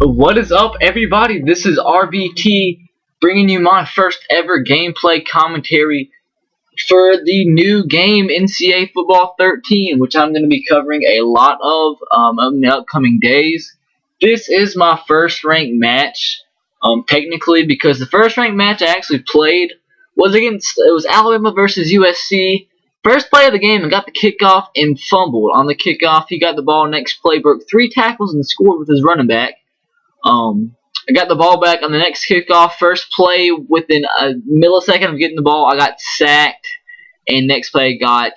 What is up, everybody? This is RBT bringing you my first ever gameplay commentary for the new game NCAA Football 13, which I'm going to be covering a lot of in the upcoming days. This is my first ranked match, technically, because the first ranked match I actually played was Alabama versus USC. First play of the game, and got the kickoff and fumbled. On the kickoff, he got the ball. Next play, broke 3 tackles and scored with his running back. I got the ball back on the next kickoff. First play, within a millisecond of getting the ball, I got sacked. And next play, got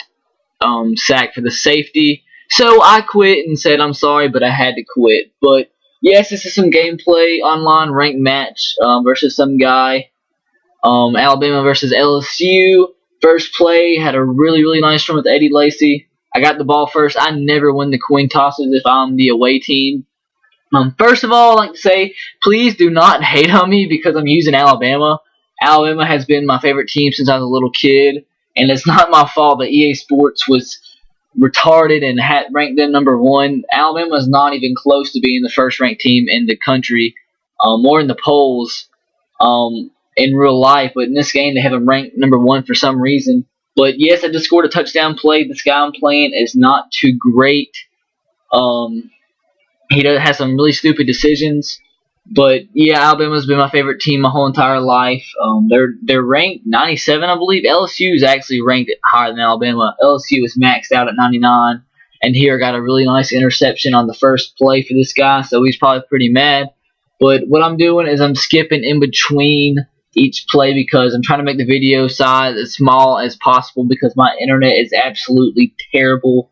sacked for the safety. So I quit and said I'm sorry, but I had to quit. But yes, this is some gameplay online ranked match versus some guy. Alabama versus LSU. First play, had a really nice run with Eddie Lacy. I got the ball first. I never win the coin tosses if I'm the away team. First of all, I'd like to say, please do not hate on me because I'm using Alabama. Alabama has been my favorite team since I was a little kid, and it's not my fault that EA Sports was retarded and had ranked them number 1. Alabama is not even close to being the first ranked team in the country, or in the polls, in real life. But in this game, they have them ranked number 1 for some reason. But yes, I just scored a touchdown play. This guy I'm playing is not too great. He has some really stupid decisions, but yeah, Alabama's been my favorite team my whole entire life. They're ranked 97, I believe. LSU is actually ranked higher than Alabama. LSU is maxed out at 99, and here got a really nice interception on the first play for this guy, so he's probably pretty mad. But what I'm doing is I'm skipping in between each play because I'm trying to make the video size as small as possible because my internet is absolutely terrible.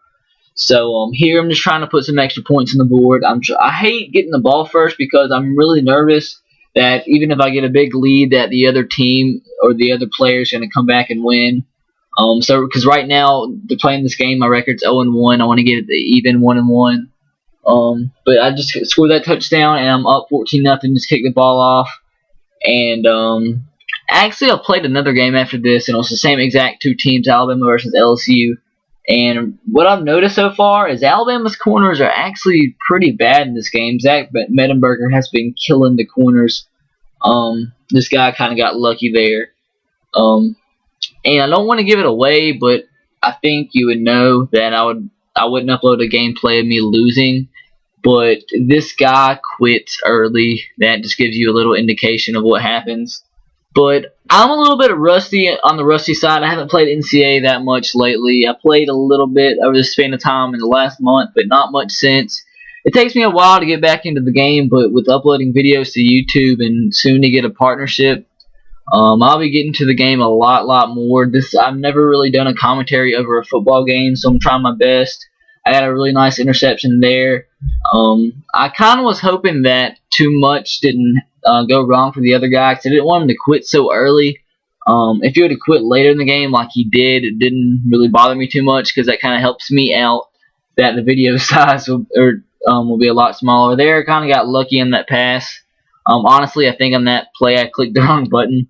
So here I'm just trying to put some extra points on the board. I hate getting the ball first because I'm really nervous that even if I get a big lead that the other team or the other player is going to come back and win. Because right now they're playing this game, my record's 0-1. I want to get it to even 1-1. But I just scored that touchdown and I'm up 14-0. Just kick the ball off. And actually I played another game after this, and it was the same exact 2 teams, Alabama versus LSU. And what I've noticed so far is Alabama's corners are actually pretty bad in this game. Zach Mettenberger has been killing the corners. This guy kind of got lucky there. And I don't want to give it away, but I think you would know that I wouldn't upload a gameplay of me losing. But this guy quits early. That just gives you a little indication of what happens. But I'm a little bit rusty on the rusty side. I haven't played NCAA that much lately. I played a little bit over the span of time in the last month, but not much since. It takes me a while to get back into the game, but with uploading videos to YouTube and soon to get a partnership, I'll be getting to the game a lot more. I've never really done a commentary over a football game, so I'm trying my best. I got a really nice interception there. I kind of was hoping that too much didn't go wrong for the other guy because I didn't want him to quit so early. If he would have quit later in the game like he did, it didn't really bother me too much because that kind of helps me out that the video size will be a lot smaller. There, kind of got lucky on that pass. Honestly, I think on that play I clicked the wrong button.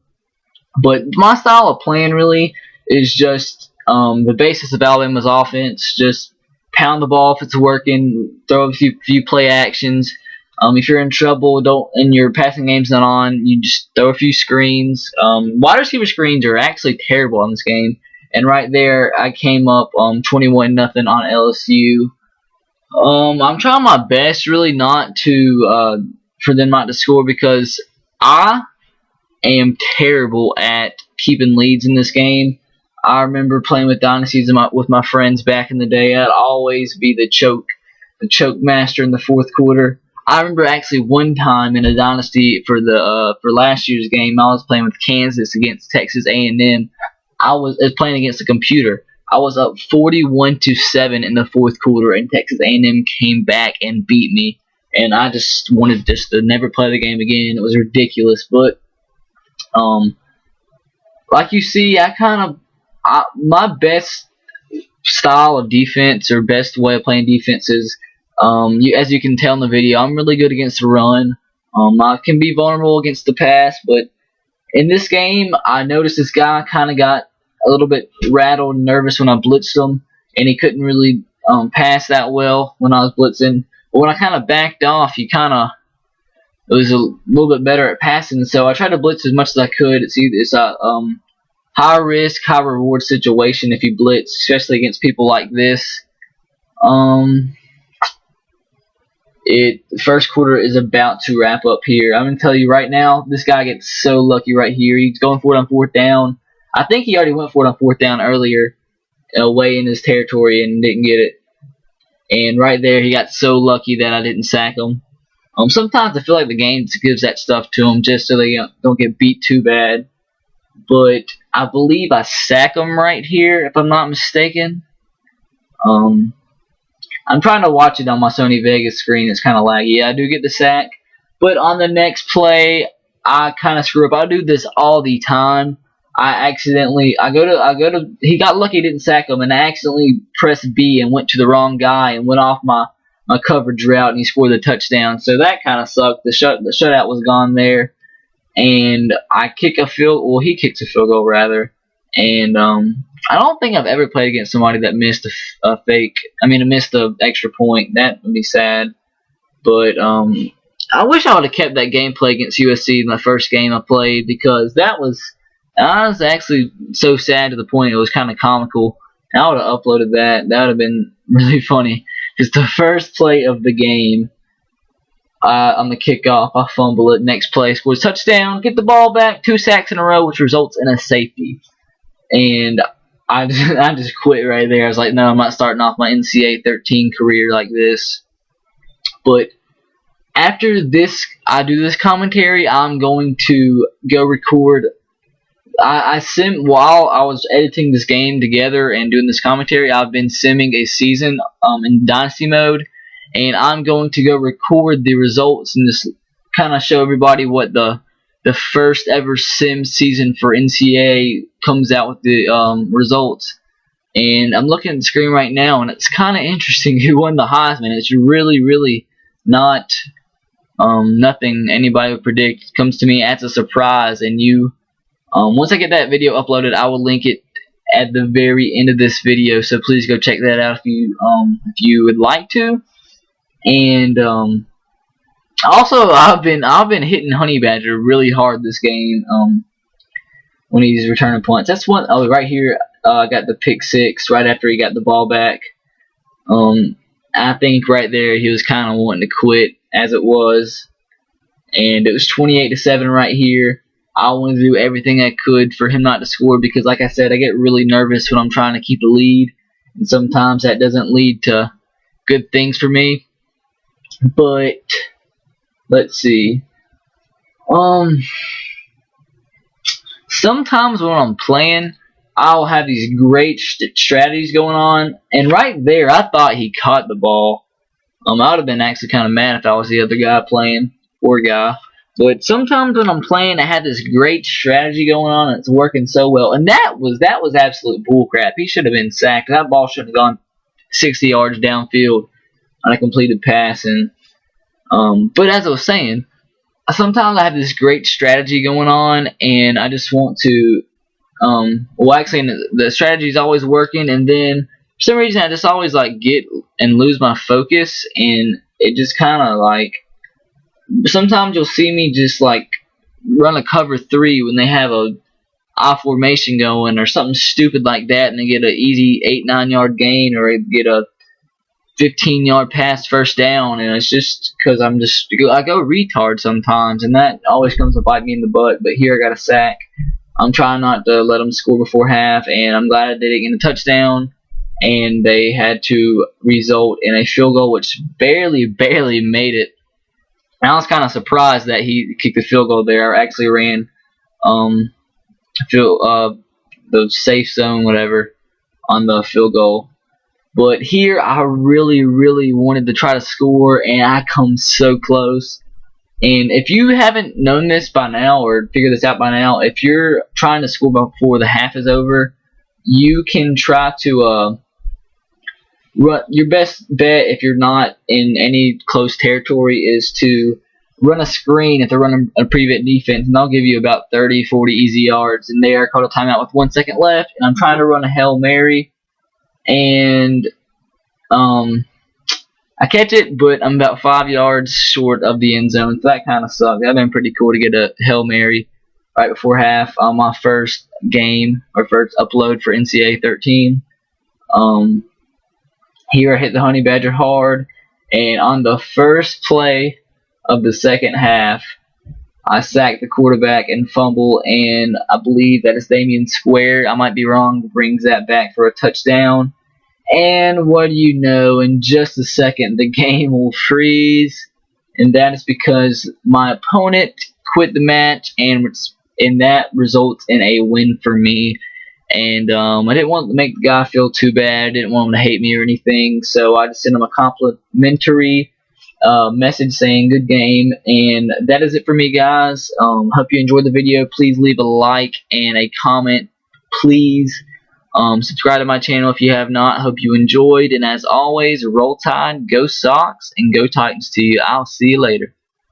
But my style of playing really is just the basis of Alabama's offense. Just pound the ball if it's working, throw a few play actions. If you're in trouble and your passing game's not on, you just throw a few screens. Wide receiver screens are actually terrible in this game. And right there, I came up 21-0 on LSU. I'm trying my best really not to for them not to score because I am terrible at keeping leads in this game. I remember playing with dynasties with my friends back in the day. I'd always be the choke master in the fourth quarter. I remember actually one time in a dynasty for last year's game, I was playing with Kansas against Texas A&M. I was playing against a computer. I was up 41-7 in the fourth quarter, and Texas A&M came back and beat me. And I just wanted to never play the game again. It was ridiculous. But like you see, my best style of defense or best way of playing defense is, as you can tell in the video, I'm really good against the run. I can be vulnerable against the pass, but in this game, I noticed this guy kind of got a little bit rattled and nervous when I blitzed him, and he couldn't really pass that well when I was blitzing. But when I kind of backed off, he kind of it was a little bit better at passing. So I tried to blitz as much as I could. It's a high risk, high reward situation if you blitz, especially against people like this. First quarter is about to wrap up here. I'm gonna tell you right now, this guy gets so lucky right here. He's going for it on 4th down. I think he already went for it on 4th down earlier, away in his territory, and didn't get it. And right there, he got so lucky that I didn't sack him. Sometimes I feel like the game gives that stuff to him just so they don't get beat too bad. But I believe I sack him right here, if I'm not mistaken. I'm trying to watch it on my Sony Vegas screen. It's kind of laggy. Yeah, I do get the sack. But on the next play, I kind of screw up. I do this all the time. He got lucky, didn't sack him, and I accidentally pressed B and went to the wrong guy and went off my coverage route, and he scored the touchdown. So that kind of sucked. The shutout was gone there, and he kicks a field goal rather, and I don't think I've ever played against somebody that missed missed the extra point. That would be sad, but I wish I would have kept that gameplay against USC in the first game I played, because I was actually so sad to the point it was kind of comical. I would have uploaded that. That would have been really funny. Because the first play of the game, on the kickoff, I fumble it. Next play, scores touchdown, get the ball back, 2 sacks in a row, which results in a safety. And I just quit right there. I was like, no, I'm not starting off my NCAA 13 career like this. But after this, I do this commentary, I'm going to go record. While I was editing this game together and doing this commentary, I've been simming a season in Dynasty mode, and I'm going to go record the results and just kind of show everybody what the first ever sim season for NCAA comes out with the results. And I'm looking at the screen right now, and it's kind of interesting who won the Heisman. It's really not nothing anybody would predict. It comes to me as a surprise, and once I get that video uploaded, I will link it at the very end of this video. So please go check that out if you would like to. And also, I've been hitting Honey Badger really hard this game when he's returning points. That's one. Oh, right here, I got the pick 6 right after he got the ball back. I think right there he was kind of wanting to quit as it was, and it was 28-7 right here. I wanted to do everything I could for him not to score, because like I said, I get really nervous when I'm trying to keep a lead, and sometimes that doesn't lead to good things for me. But let's see. Sometimes when I'm playing, I'll have these great strategies going on, and right there I thought he caught the ball. I would have been actually kind of mad if I was the other guy playing, poor guy. But sometimes when I'm playing, I had this great strategy going on, and it's working so well. And that was absolute bullcrap. He should have been sacked. That ball should have gone 60 yards downfield on a completed pass. And but as I was saying, sometimes I have this great strategy going on, and I just want to. The strategy is always working, and then for some reason I just always get and lose my focus, and it just kind of sometimes you'll see me just run a cover 3 when they have a I formation going or something stupid like that, and they get an easy 8-9 yard gain, or get a 15-yard pass first down, and it's just because I go retard sometimes, and that always comes to bite me in the butt. But here I got a sack. I'm trying not to let them score before half, and I'm glad I did it in a touchdown, and they had to result in a field goal, which barely made it. I was kind of surprised that he kicked the field goal there. I actually ran the safe zone, whatever, on the field goal. But here I really wanted to try to score, and I come so close. And if you haven't known this by now or figured this out by now, if you're trying to score before the half is over, you can try to your best bet, if you're not in any close territory, is to run a screen if they're running a prevent defense, and they'll give you about 30-40 easy yards. And they are called a timeout with 1 second left, and I'm trying to run a Hail Mary, and I catch it, but I'm about 5 yards short of the end zone. So that kind of sucked. That'd been pretty cool to get a Hail Mary right before half on my first game or first upload for NCAA 13. Here I hit the Honey Badger hard, and on the first play of the second half, I sacked the quarterback and fumble, and I believe that is Damian Square. I might be wrong. Brings that back for a touchdown. And what do you know, in just a second, the game will freeze. And that is because my opponent quit the match, and that results in a win for me. And I didn't want to make the guy feel too bad. I didn't want him to hate me or anything. So I just sent him a complimentary message saying good game. And that is it for me, guys. Hope you enjoyed the video. Please leave a like and a comment. Please subscribe to my channel if you have not. Hope you enjoyed. And as always, roll tide, go Sox, and go Titans to you. I'll see you later.